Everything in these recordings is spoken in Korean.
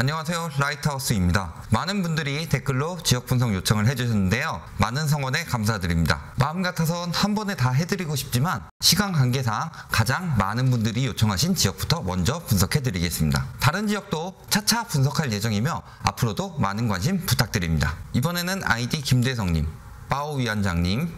안녕하세요, 라이트하우스입니다. 많은 분들이 댓글로 지역 분석 요청을 해주셨는데요. 많은 성원에 감사드립니다. 마음 같아선 한 번에 다 해드리고 싶지만 시간 관계상 가장 많은 분들이 요청하신 지역부터 먼저 분석해드리겠습니다. 다른 지역도 차차 분석할 예정이며 앞으로도 많은 관심 부탁드립니다. 이번에는 아이디 김대성님, 빠오 위원장님,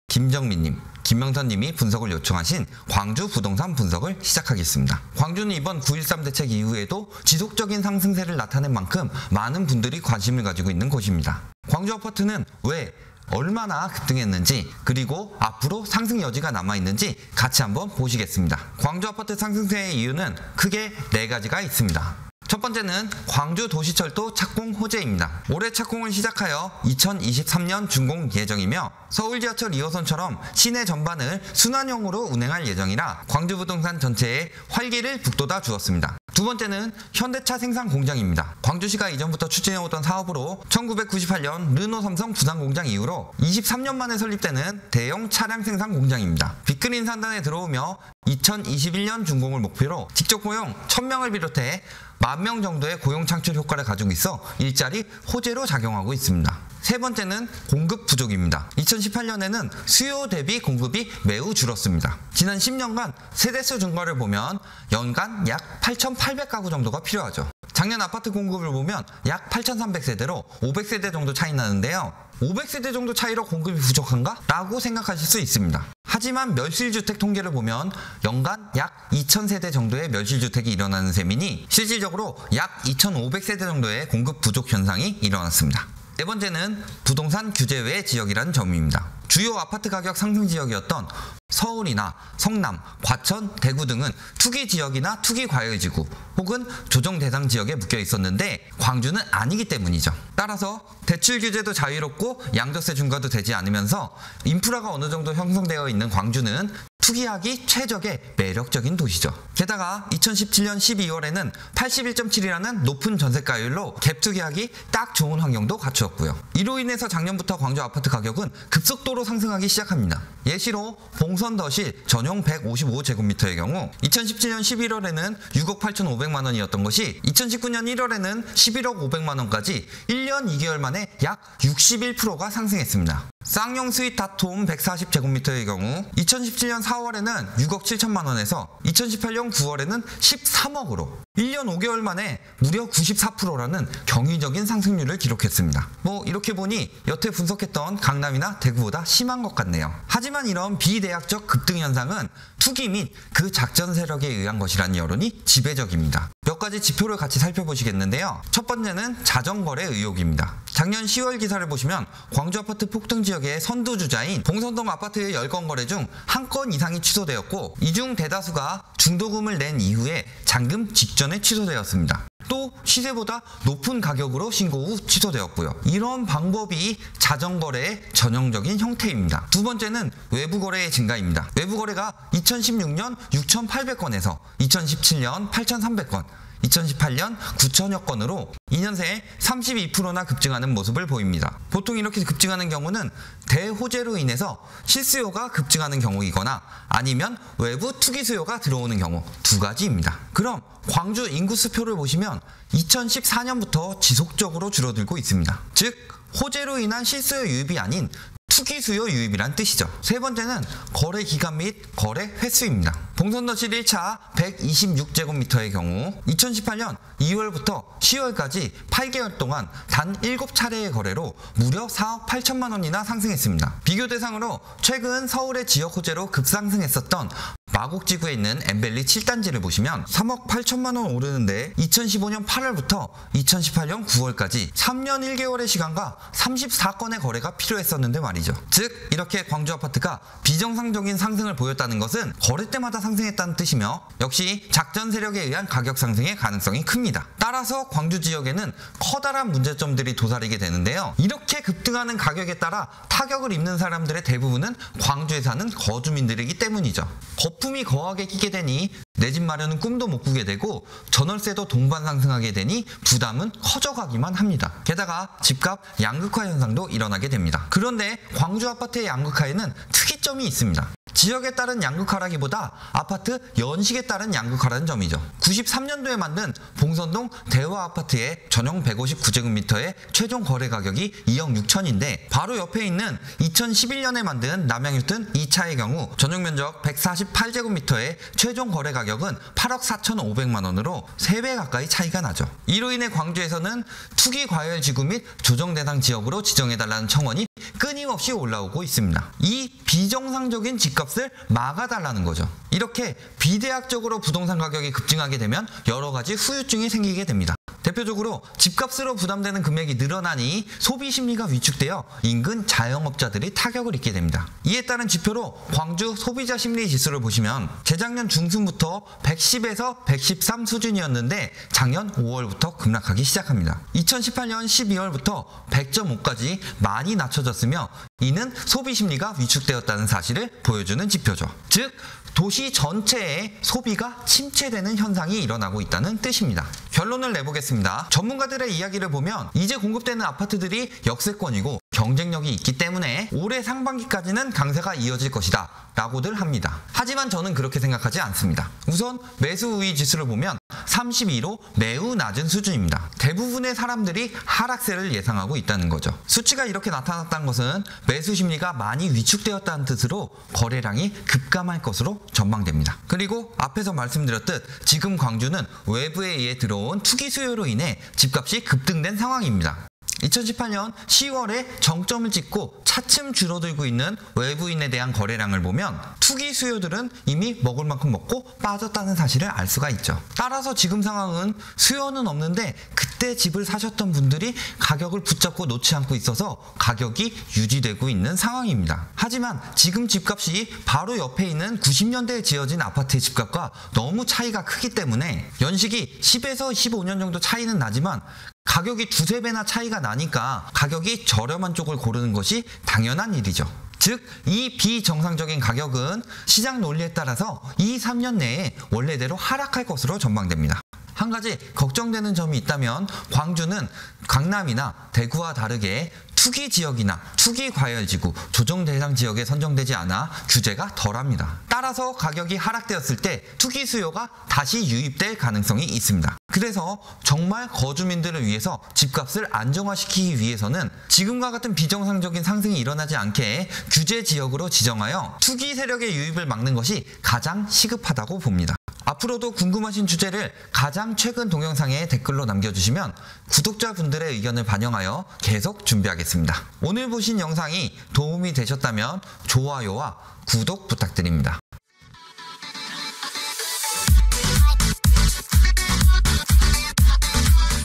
김정민님, 김명선님이 분석을 요청하신 광주 부동산 분석을 시작하겠습니다. 광주는 이번 9.13 대책 이후에도 지속적인 상승세를 나타낸 만큼 많은 분들이 관심을 가지고 있는 곳입니다. 광주 아파트는 왜, 얼마나 급등했는지, 그리고 앞으로 상승 여지가 남아있는지 같이 한번 보시겠습니다. 광주 아파트 상승세의 이유는 크게 4가지가 있습니다. 첫 번째는 광주 도시철도 착공 호재입니다. 올해 착공을 시작하여 2023년 준공 예정이며 서울 지하철 2호선처럼 시내 전반을 순환형으로 운행할 예정이라 광주 부동산 전체에 활기를 북돋아 주었습니다. 두 번째는 현대차 생산 공장입니다. 광주시가 이전부터 추진해오던 사업으로 1998년 르노 삼성 부산 공장 이후로 23년 만에 설립되는 대형 차량 생산 공장입니다. 빅그린 산단에 들어오며 2021년 준공을 목표로 직접 고용 1000명을 비롯해 10,000명 정도의 고용 창출 효과를 가지고 있어 일자리 호재로 작용하고 있습니다. 세 번째는 공급 부족입니다. 2018년에는 수요 대비 공급이 매우 줄었습니다. 지난 10년간 세대수 증가를 보면 연간 약 8,800가구 정도가 필요하죠. 작년 아파트 공급을 보면 약 8,300세대로 500세대 정도 차이 나는데요. 500세대 정도 차이로 공급이 부족한가? 라고 생각하실 수 있습니다. 하지만 멸실주택 통계를 보면 연간 약 2,000세대 정도의 멸실주택이 일어나는 셈이니 실질적으로 약 2,500세대 정도의 공급 부족 현상이 일어났습니다. 네 번째는 부동산 규제 외 지역이라는 점입니다. 주요 아파트 가격 상승 지역이었던 서울이나 성남, 과천, 대구 등은 투기 지역이나 투기 과열지구 혹은 조정 대상 지역에 묶여 있었는데 광주는 아니기 때문이죠. 따라서 대출 규제도 자유롭고 양도세 중과도 되지 않으면서 인프라가 어느 정도 형성되어 있는 광주는 투기하기 최적의 매력적인 도시죠. 게다가 2017년 12월에는 81.7이라는 높은 전세가율로 갭 투기하기 딱 좋은 환경도 갖추었고요. 이로 인해서 작년부터 광주 아파트 가격은 급속도로 상승하기 시작합니다. 예시로 봉선더실 전용 155제곱미터의 경우 2017년 11월에는 6억 8,500만 원이었던 것이 2019년 1월에는 11억 500만 원까지 1년 2개월 만에 약 61%가 상승했습니다. 쌍용 스윗다톰 140제곱미터의 경우 2017년 4월에는 6억 7천만 원에서 2018년 9월에는 13억으로 1년 5개월 만에 무려 94%라는 경이적인 상승률을 기록했습니다. 이렇게 보니 여태 분석했던 강남이나 대구보다 심한 것 같네요. 하지만 이런 비대학적 급등 현상은 투기 및 그 작전 세력에 의한 것이라는 여론이 지배적입니다. 몇 가지 지표를 같이 살펴보시겠는데요. 첫 번째는 자전거래 의혹입니다. 작년 10월 기사를 보시면 광주 아파트 폭등 지역의 선두주자인 봉선동 아파트의 10건 거래 중 1건 이상이 취소되었고 이 중 대다수가 중도금을 낸 이후에 잔금 직전에 취소되었습니다. 또 시세보다 높은 가격으로 신고 후 취소되었고요. 이런 방법이 자전거래의 전형적인 형태입니다. 두 번째는 외부 거래의 증가입니다. 외부 거래가 2016년 6,800건에서 2017년 8,300건, 2018년 9천여 건으로 2년 새에 32%나 급증하는 모습을 보입니다. 보통 이렇게 급증하는 경우는 대호재로 인해서 실수요가 급증하는 경우이거나 아니면 외부 투기 수요가 들어오는 경우 두 가지입니다. 그럼 광주 인구 수표를 보시면 2014년부터 지속적으로 줄어들고 있습니다. 즉 호재로 인한 실수요 유입이 아닌 투기 수요 유입이란 뜻이죠. 세 번째는 거래 기간 및 거래 횟수입니다. 봉선더실 1차 126제곱미터의 경우 2018년 2월부터 10월까지 8개월 동안 단 7차례의 거래로 무려 4억 8천만 원이나 상승했습니다. 비교 대상으로 최근 서울의 지역 호재로 급상승했었던 마곡지구에 있는 엠벨리 7단지를 보시면 3억 8천만 원 오르는데 2015년 8월부터 2018년 9월까지 3년 1개월의 시간과 34건의 거래가 필요했었는데 말이죠. 즉 이렇게 광주 아파트가 비정상적인 상승을 보였다는 것은 거래 때마다 상승했다는 뜻이며 역시 작전 세력에 의한 가격 상승의 가능성이 큽니다. 따라서 광주 지역에는 커다란 문제점들이 도사리게 되는데요. 이렇게 급등하는 가격에 따라 타격을 입는 사람들의 대부분은 광주에 사는 거주민들이기 때문이죠. 거품이 거하게 끼게 되니 내 집 마련은 꿈도 못 꾸게 되고 전월세도 동반 상승하게 되니 부담은 커져가기만 합니다. 게다가 집값 양극화 현상도 일어나게 됩니다. 그런데 광주 아파트의 양극화에는 특이점이 있습니다. 지역에 따른 양극 하락이보다 아파트 연식에 따른 양극 하락은 점이죠. 93년도에 만든 봉선동 대화아파트의 전용 159제곱미터의 최종 거래 가격이 2억 6천인데 바로 옆에 있는 2011년에 만든 남양휴튼 2차의 경우 전용 면적 148제곱미터의 최종 거래 가격은 8억 4,500만원으로 3배 가까이 차이가 나죠. 이로 인해 광주에서는 투기 과열 지구 및 조정 대상 지역으로 지정해달라는 청원이 끊임없이 올라오고 있습니다. 이 비정상적인 집값을 막아달라는 거죠. 이렇게 비대학적으로 부동산 가격이 급증하게 되면 여러 가지 후유증이 생기게 됩니다. 대표적으로 집값으로 부담되는 금액이 늘어나니 소비 심리가 위축되어 인근 자영업자들이 타격을 입게 됩니다. 이에 따른 지표로 광주 소비자 심리 지수를 보시면 재작년 중순부터 110에서 113 수준이었는데 작년 5월부터 급락하기 시작합니다. 2018년 12월부터 100.5까지 많이 낮춰졌으며 이는 소비 심리가 위축되었다는 사실을 보여주는 지표죠. 즉 도시 전체의 소비가 침체되는 현상이 일어나고 있다는 뜻입니다. 결론을 내보겠습니다. 전문가들의 이야기를 보면 이제 공급되는 아파트들이 역세권이고 경쟁력이 있기 때문에 올해 상반기까지는 강세가 이어질 것이다 라고들 합니다. 하지만 저는 그렇게 생각하지 않습니다. 우선 매수 우위 지수를 보면 32로 매우 낮은 수준입니다. 대부분의 사람들이 하락세를 예상하고 있다는 거죠. 수치가 이렇게 나타났다는 것은 매수 심리가 많이 위축되었다는 뜻으로 거래량이 급감할 것으로 전망됩니다. 그리고 앞에서 말씀드렸듯 지금 광주는 외부에 의해 들어온 투기 수요로 인해 집값이 급등된 상황입니다. 2018년 10월에 정점을 찍고 차츰 줄어들고 있는 외부인에 대한 거래량을 보면 투기 수요들은 이미 먹을 만큼 먹고 빠졌다는 사실을 알 수가 있죠. 따라서 지금 상황은 수요는 없는데 그때 집을 사셨던 분들이 가격을 붙잡고 놓지 않고 있어서 가격이 유지되고 있는 상황입니다. 하지만 지금 집값이 바로 옆에 있는 90년대에 지어진 아파트의 집값과 너무 차이가 크기 때문에 연식이 10에서 15년 정도 차이는 나지만 가격이 두세 배나 차이가 나니까 가격이 저렴한 쪽을 고르는 것이 당연한 일이죠. 즉, 이 비정상적인 가격은 시장 논리에 따라서 2, 3년 내에 원래대로 하락할 것으로 전망됩니다. 한 가지 걱정되는 점이 있다면 광주는 강남이나 대구와 다르게 투기 지역이나 투기 과열지구, 조정 대상 지역에 선정되지 않아 규제가 덜합니다. 따라서 가격이 하락되었을 때 투기 수요가 다시 유입될 가능성이 있습니다. 그래서 정말 거주민들을 위해서 집값을 안정화시키기 위해서는 지금과 같은 비정상적인 상승이 일어나지 않게 규제 지역으로 지정하여 투기 세력의 유입을 막는 것이 가장 시급하다고 봅니다. 앞으로도 궁금하신 주제를 가장 최근 동영상에 댓글로 남겨주시면 구독자분들의 의견을 반영하여 계속 준비하겠습니다. 오늘 보신 영상이 도움이 되셨다면 좋아요와 구독 부탁드립니다.